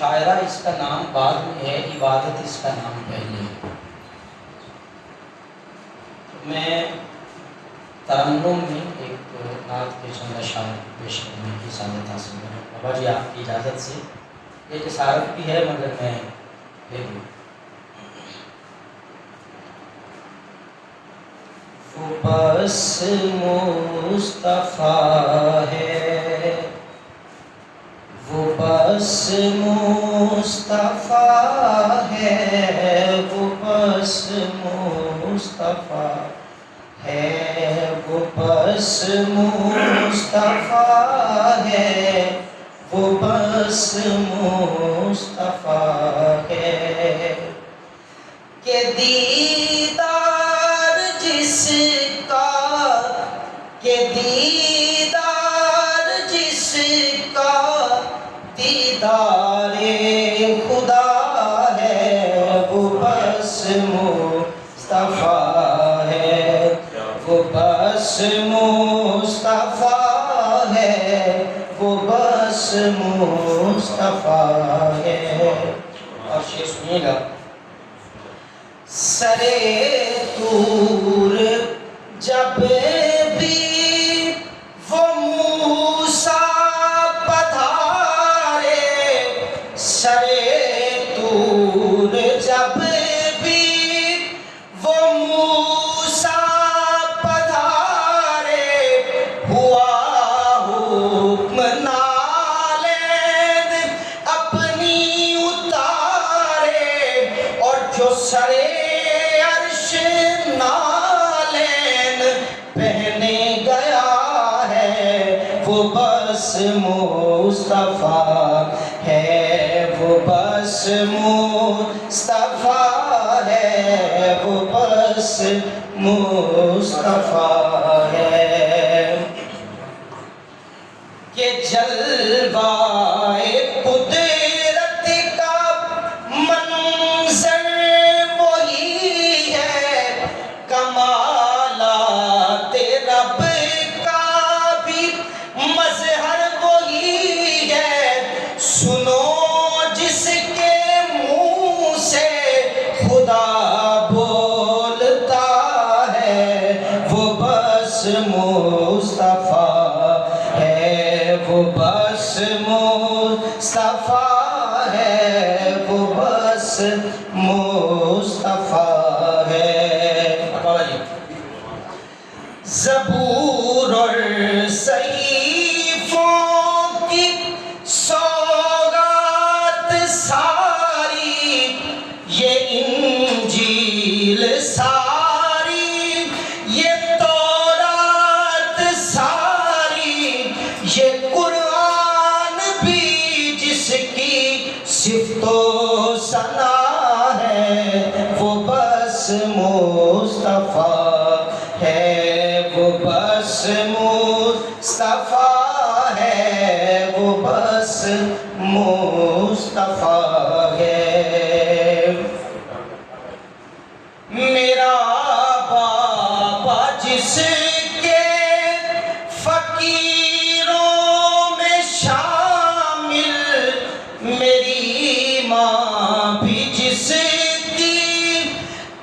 مشاعرہ اس کا نام بعد میں ہے، عبادت اس کا نام پہلے ہے۔ میں ترنم میں ایک نعت کے چند اشعار پیش کرنے کی سعادت حاصل کروں۔ بابا جی آپ کی اجازت سے ایک اسارت بھی ہے مگر میں لے لوں۔ وہ بس مصطفیٰ ہے، وہ بس مصطفیٰ ہے، وہ بس مصطفیٰ ہے، وہ بس مصطفیٰ ہے، وہ بس مصطفیٰ ہے کہ دیدار جس کا، کہ دیدار جس کا دیدار خدا ہے، وہ بس مصطفیٰ ہے، وہ بس مصطفیٰ ہے، وہ بس مصطفیٰ ہے۔ اور شعر سنیے گا۔ سرے طور جب بھی وہ موسیٰ پدھارے، سرے طور جب بھی وہ موسیٰ پدھارے، ہوا حکم نالین اپنی اتارے، اور جو سرے نالین پہنے گیا ہے، وہ بس مصطفیٰ ہے، وہ بس مصطفیٰ ہے، وہ بس مصطفیٰ ہے کہ جلوائے قدرت کا منظر وہی ہے، کمالات رب کا بھی مظہر وہی ہے، سنو جس کے منہ سے خدا بولتا ہے، وہ بس مصطفیٰ ہے، وہ بس مصطفیٰ ہے، وہ بس مصطفیٰ ہے۔ زبور اور صحیفوں کی سوغات ساری، یہ انجیل ساری، یہ تورات ساری، یہ قرآن بھی جس کی صفت و ثنا ہے، وہ بس مصطفیٰ ہے، وہ بس مصطفیٰ ہے، وہ بس مصطفیٰ ہے۔ میرا بابا جس کے فقیروں میں شامل، میری ماں بھی جس کی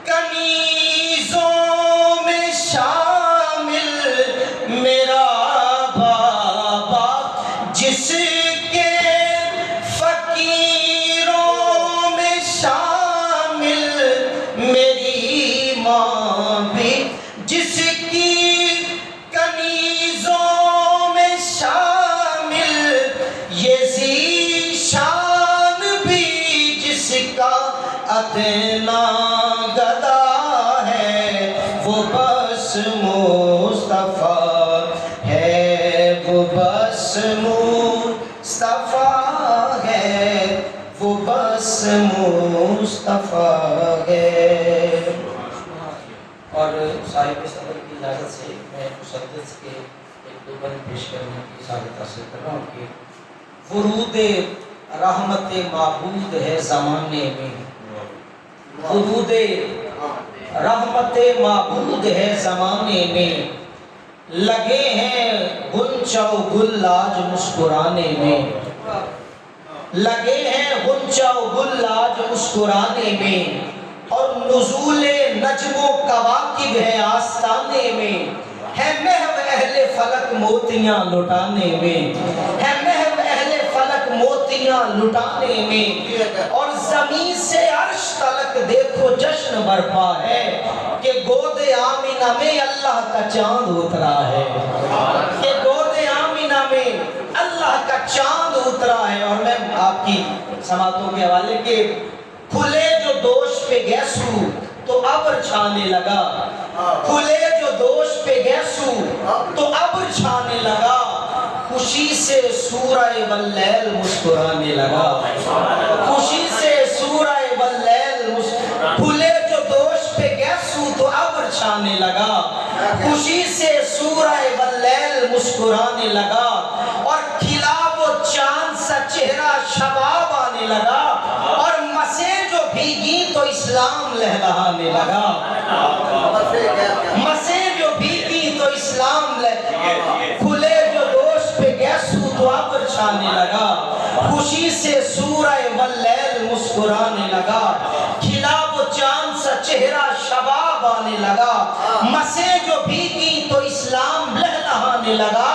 کنیزوں میں شامل، میرا بابا جس کے فقیروں میں شامل، میری ماں بھی جس کی کنیزوں میں شامل، یہ ذیشان بھی جس کا ادنا گدا ہے، وہ بس مصطفیٰ ہے، وہ بس مصطفیٰ ہے، وہ بس مصطفیٰ ہے۔ اور صاحب صدر کی اجازت سے میں مسدس کے ایک دو بند پیش کرنے کی سعادت حاصل کر رہا ہوں کہ ورود رحمت معبود ہے زمانے میں، ورود رحمت معبود ہے زمانے میں، لگے ہیں غنچہ و گل آج مسکرانے میں، لگے ہیں اونچا گل آج مسکرانے میں، اور نزول نجم و کواکب ہے آستانے میں، ہے محو اہل فلک موتیاں لٹانے میں، ہے محو اہل فلک موتیاں لٹانے میں، اور زمین سے عرش تلک دیکھو جشن برپا ہے کہ گود آمینہ میں اللہ کا چاند اترا ہے، کہ گود آمینہ میں اللہ کا چاند اترا ہے۔ اور میں آپ کی سماعتوں کے حوالے کے کھلے جو دوش پہ گیسو تو ابر چھانے لگا، کھلے جو دوش پہ گیسو تو ابر چھانے لگا، خوشی سے سورہ واللیل مسکرانے لگا، خوشی سے سورہ واللیل کھلے جو دوش پہ گیسو تو ابر چھانے لگا، خوشی سے سورہ واللیل مسکرانے لگا، اور کھلا وہ چاند سا چہرہ شباب آنے لگا، اور مسے جو بھیگی تو اسلام لہلہانے لگا، مسے جو بھیگی تو اسلام کھلے جو دوش پہ گیسو تو ابر چھانے لگا، خوشی سے سورہ واللیل مسکرانے لگا، کھلا وہ چاند سا چہرہ شباب آنے لگا، مسے جو بھیگی تو اسلام لہلہانے لگا،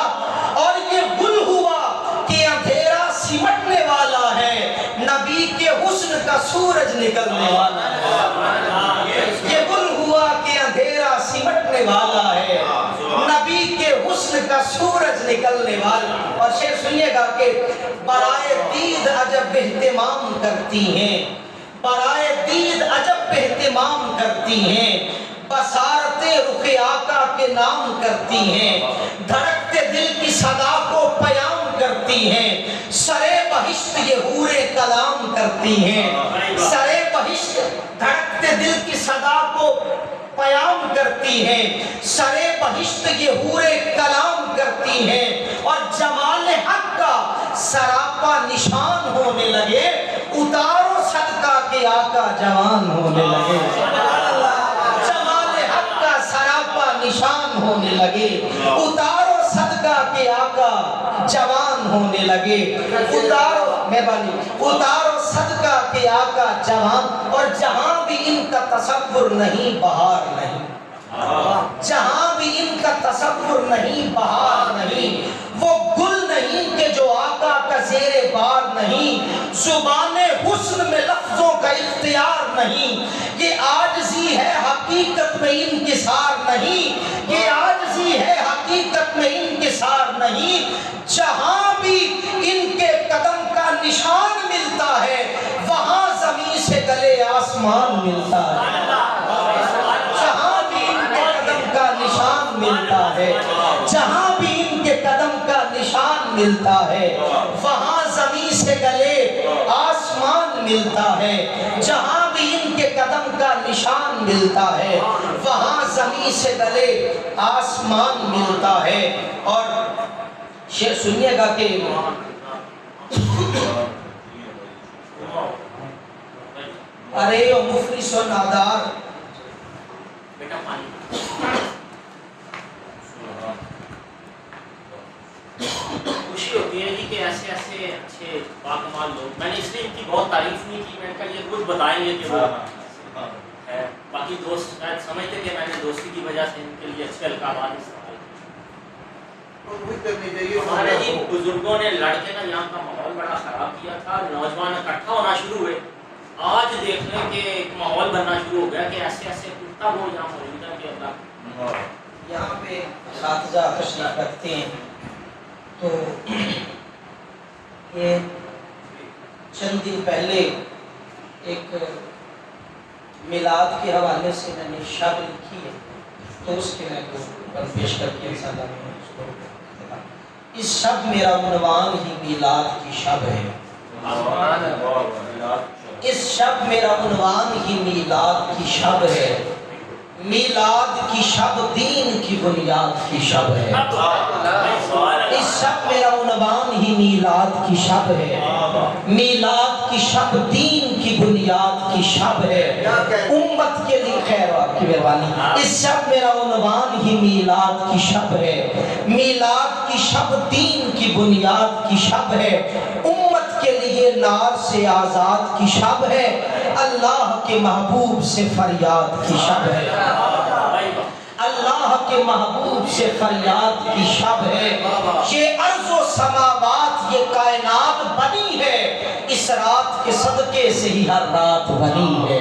اور یہ گل ہوا کہ اندھیرا سمٹنے والا ہے، نبی کے حسن کا سورج نکلنے والا ہے، یہ گل ہوا کہ اندھیرا سمٹنے والا ہے، نبی کے حسن کا سورج نکلنے والا۔ اور شعر سنیے گا کہ برائے دید عجب اہتمام کرتی ہیں، برائے دید عجب اہتمام کرتی ہیں، بصارت رخ آقا کے نام کرتی ہیں، دھڑکتے دل کی صدا کو پیام کرتی ہیں، سرے بہشت یہ حور کلام کرتی ہیں، سرے بہشت دھڑکتے دل کی صدا کو پیام کرتی ہیں، سرے بہشت یہ حور کلام کرتی ہیں، اور جمال حق کا سراپا نشان ہونے لگے، اتارو صدقہ کہ آقا جوان ہونے لگے، جمال حق کا سراپا نشان ہونے لگے، اتارو صدقہ کہ آقا جوان ہونے لگے، اتارو مہربانی اتارو صدقہ کہ آقا جوان، اور جہاں بھی ان کا تصور نہیں بہار نہیں، جہاں بھی ان کا تصور نہیں بہار نہیں، وہ گل نہیں کہ جو آقا کا زیر بار نہیں، زبان حسن میں لفظوں کا اختیار نہیں، یہ عاجزی ہے حقیقت میں انکسار نہیں، یہ عاجزی ہے حقیقت میں انکسار نہیں، جہاں بھی ان کے قدم کا نشان ملتا ہے وہاں زمین سے گلے آسمان ملتا ہے، جہاں بھی ان کے قدم کا نشان ملتا ہے، جہاں بھی ان کے قدم کا نشان ملتا ہے وہاں زمین سے گلے آسمان ملتا ہے، جہاں بھی ان کے قدم کا نشان ملتا ہے وہاں زمین سے گلے آسمان ملتا ہے۔ اور شعر سنیے گا کہ ارے او مفلس و نادار، خوشی ہوتی ہے جی کہ ایسے ایسے اچھے باکمال لوگ، میں نے اس لیے ان کی بہت تعریف نہیں کی، میں نے کہا یہ خود بتائیں گے کہ وہ ہے، باقی دوست شاید سمجھتے کہ میں نے دوستی کی وجہ سے ان کے لیے اچھے القابات استعمال ہمارے جی بزرگوں نے لڑ کے نا یہاں کا ماحول بڑا خراب کیا تھا، نوجوان اکٹھا ہونا شروع ہوئے، آج دیکھ لیں کہ ایک ماحول بننا شروع ہو گیا کہ ایسے ایسے کتا وہ یہاں موجود ہے کہ اللہ یہاں پہ اساتذہ تشریف رکھتے ہیں، تو یہ چند دن پہلے ایک میلاد کے حوالے سے میں نے شب لکھی ہے، تو اس کے میں کو پیش کر کے انشاءاللہ میں اس کو اس شب میرا عنوان ہی میلاد کی شب ہے، اس شب میرا عنوان ہی میلاد کی شب ہے، میلاد کی شب دین کی بنیاد کی شب ہے، اس شب میرا عنوان ہی میلاد کی شب ہے، میلاد کی شب دین کی بنیاد کی شب ہے، امت کے لیے خیر و آپ کی مہربانی، اس شب میرا عنوان ہی میلاد کی شب ہے، میلاد کی شب دین کی بنیاد کی شب ہے، امت کے لیے نار سے آزاد کی شب ہے، اللہ کے محبوب سے فریاد کی شب ہے، اللہ کے محبوب سے فریاد کی شب ہے۔ یہ ارض و سماوات یہ کائنات بنی ہے، اس رات کے صدقے سے ہی ہر رات بنی ہے،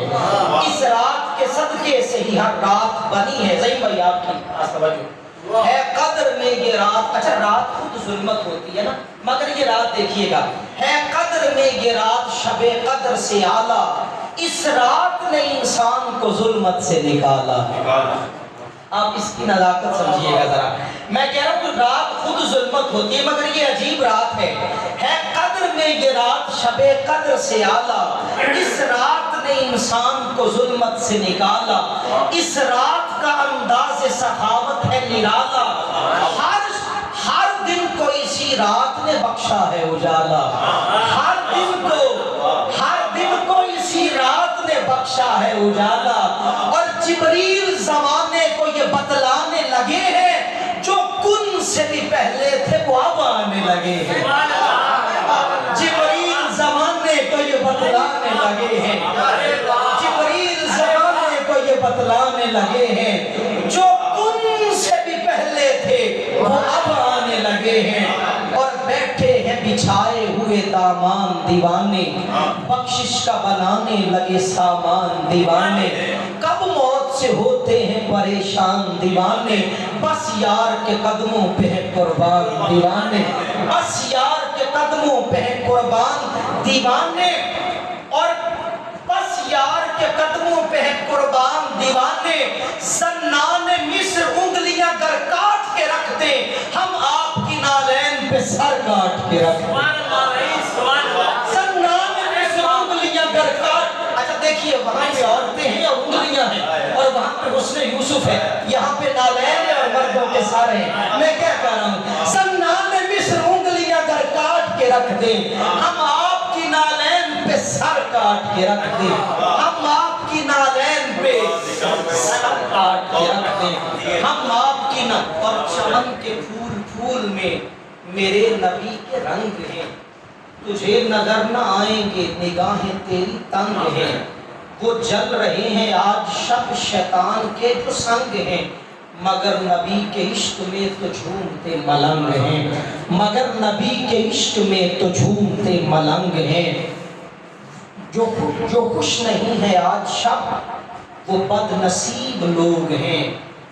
اس رات کے صدقے سے ہی ہر رات بنی ہے۔ ضعیف بھائی آپ کی توجہ ہے قدر میں یہ رات، اچھا رات خود ظلمت ہوتی ہے نا، مگر یہ رات دیکھیے گا، ہے قدر میں یہ رات شب قدر سے اعلیٰ، اس رات نے انسان کو ظلمت سے نکالا۔ آپ اس کی نزاکت سمجھیے گا ذرا، میں کہہ رہا ہوں رات خود ظلمت ہوتی ہے مگر یہ عجیب رات ہے قدر میں یہ رات شب قدر سے اعلیٰ، اس رات نے انسان کو ظلمت سے نکالا، اس رات کا انداز سخاوت ہے نرالا، ہر دن کو اسی رات نے بخشا ہے اجالا، ہر دن کو اسی رات نے بخشا ہے اجالا، اور جبریل زمانے کو یہ بتلانے لگے ہیں جو کن سے بھی پہلے تھے وہ اب آنے لگے ہیں، جبریل زمانے کو یہ بتلانے لگے ہیں، جبریل زمانے کو یہ بتلانے لگے ہیں جو کن سے بھی پہلے تھے وہ اب آنے لگے ہیں، اور بیٹھے ہیں بچھائے ہوئے دامان دیوانے، بخشش کا بنانے لگے سامان دیوانے، کب موت سے ہوتے ہیں پریشان دیوانے، بس یار کے قدموں پہ ہے قربان دیوانے، بس یار کے قدموں پہ ہے قربان دیوانے، اور بس یار کے قدموں پہ ہے قربان دیوانے، زنان مصر انگلیاں گر کاٹ کے رکھ دیں ہم آپ کی نالین پہ سر کاٹ کے رکھ دیں، زنان مصر انگلیاں گر کاٹ، اچھا دیکھیے وہاں پہ عورتیں ہیں اور انگلیاں ہیں، اور وہاں پہ حسن یوسف ہے، یہاں پہ نالین ہے اور مردوں کے سارے ہیں، میں کیا کہہ رہا ہوں زنان مصر انگلیاں گر کاٹ کے رکھ دیں ہم آپ کی نالین پہ سر کاٹ کے رکھ دیں، ہم آپ کی نالین پہ سر کاٹ کے رکھ دیں، ہم آپ کی اور چمن کے پھول پھول میں میرے نبی کے رنگ ہیں، تجھے نظر نہ آئیں گے نگاہیں تیری تنگ ہیں، وہ جل رہے ہیں آج شب شیطان کے جو سنگ ہیں، مگر نبی کے عشق میں تو جھومتے ملنگ ہیں، مگر نبی کے عشق میں تو جھومتے ملنگ ہیں، جو خوش نہیں ہے آج شب وہ بد نصیب لوگ ہیں،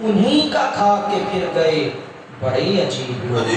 انہی کا کھا کے پھر گئے بڑے عجیب لوگ۔